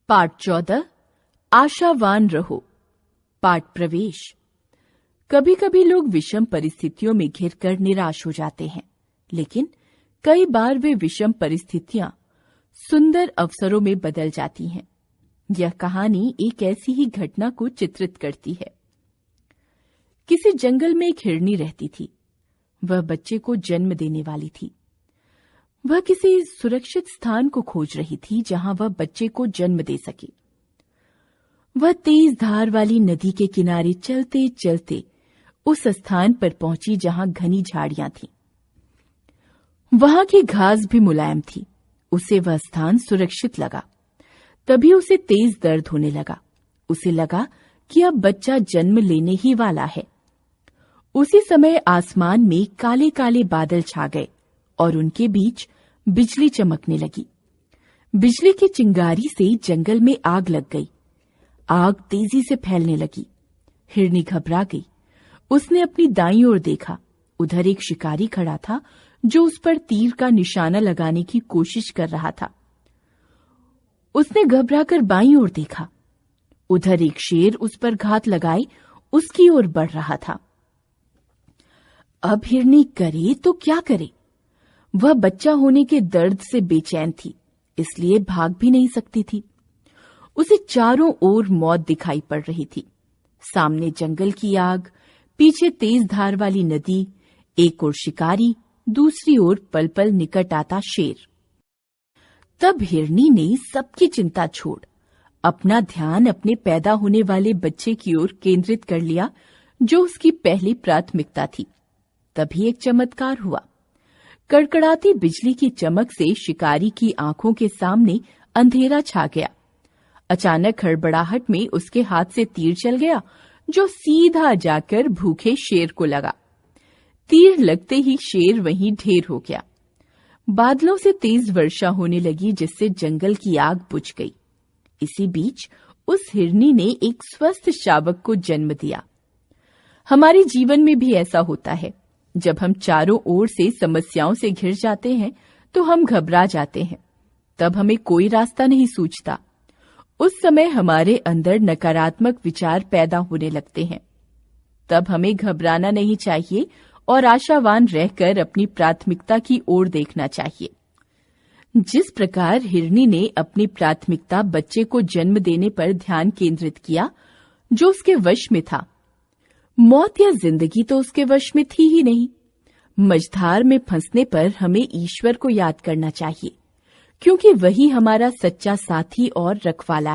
पाठ 14 आशावान रहो। पाठ प्रवेश। कभी कभी लोग विषम परिस्थितियों में घिरकर निराश हो जाते हैं, लेकिन कई बार वे विषम परिस्थितियां सुंदर अवसरों में बदल जाती हैं। यह कहानी एक ऐसी ही घटना को चित्रित करती है। किसी जंगल में एक हिरनी रहती थी। वह बच्चे को जन्म देने वाली थी। वह किसी सुरक्षित स्थान को खोज रही थी जहां वह बच्चे को जन्म दे सके। वह तेज धार वाली नदी के किनारे चलते चलते उस स्थान पर पहुंची जहां घनी झाड़ियां थीं। वहां की घास भी मुलायम थी। उसे वह स्थान सुरक्षित लगा। तभी उसे तेज दर्द होने लगा। उसे लगा कि अब बच्चा जन्म लेने ही वाला है। उसी समय आसमान में काले काले बादल छा गए और उनके बीच बिजली चमकने लगी। बिजली की चिंगारी से जंगल में आग लग गई। आग तेजी से फैलने लगी। हिरनी घबरा गई। उसने अपनी दाईं ओर देखा। उधर एक शिकारी खड़ा था जो उस पर तीर का निशाना लगाने की कोशिश कर रहा था। उसने घबराकर बाईं ओर देखा। उधर एक शेर उस पर घात लगाए उसकी ओर बढ़ रहा था। अब हिरनी करे तो क्या करे? वह बच्चा होने के दर्द से बेचैन थी, इसलिए भाग भी नहीं सकती थी। उसे चारों ओर मौत दिखाई पड़ रही थी। सामने जंगल की आग, पीछे तेज धार वाली नदी, एक ओर शिकारी, दूसरी ओर पल पल निकट आता शेर। तब हिरनी ने सबकी चिंता छोड़ अपना ध्यान अपने पैदा होने वाले बच्चे की ओर केंद्रित कर लिया, जो उसकी पहली प्राथमिकता थी। तभी एक चमत्कार हुआ। कड़कड़ाती बिजली की चमक से शिकारी की आंखों के सामने अंधेरा छा गया। अचानक हड़बड़ाहट में उसके हाथ से तीर चल गया, जो सीधा जाकर भूखे शेर को लगा। तीर लगते ही शेर वहीं ढेर हो गया। बादलों से तेज वर्षा होने लगी, जिससे जंगल की आग बुझ गई। इसी बीच उस हिरनी ने एक स्वस्थ शावक को जन्म दिया। हमारे जीवन में भी ऐसा होता है। जब हम चारों ओर से समस्याओं से घिर जाते हैं तो हम घबरा जाते हैं। तब हमें कोई रास्ता नहीं सूझता। उस समय हमारे अंदर नकारात्मक विचार पैदा होने लगते हैं। तब हमें घबराना नहीं चाहिए और आशावान रहकर अपनी प्राथमिकता की ओर देखना चाहिए। जिस प्रकार हिरनी ने अपनी प्राथमिकता बच्चे को जन्म देने पर ध्यान केंद्रित किया, जो उसके वश में था, मौत या जिंदगी तो उसके वश में थी ही नहीं। मझधार में फंसने पर हमें ईश्वर को याद करना चाहिए, क्योंकि वही हमारा सच्चा साथी और रखवाला है।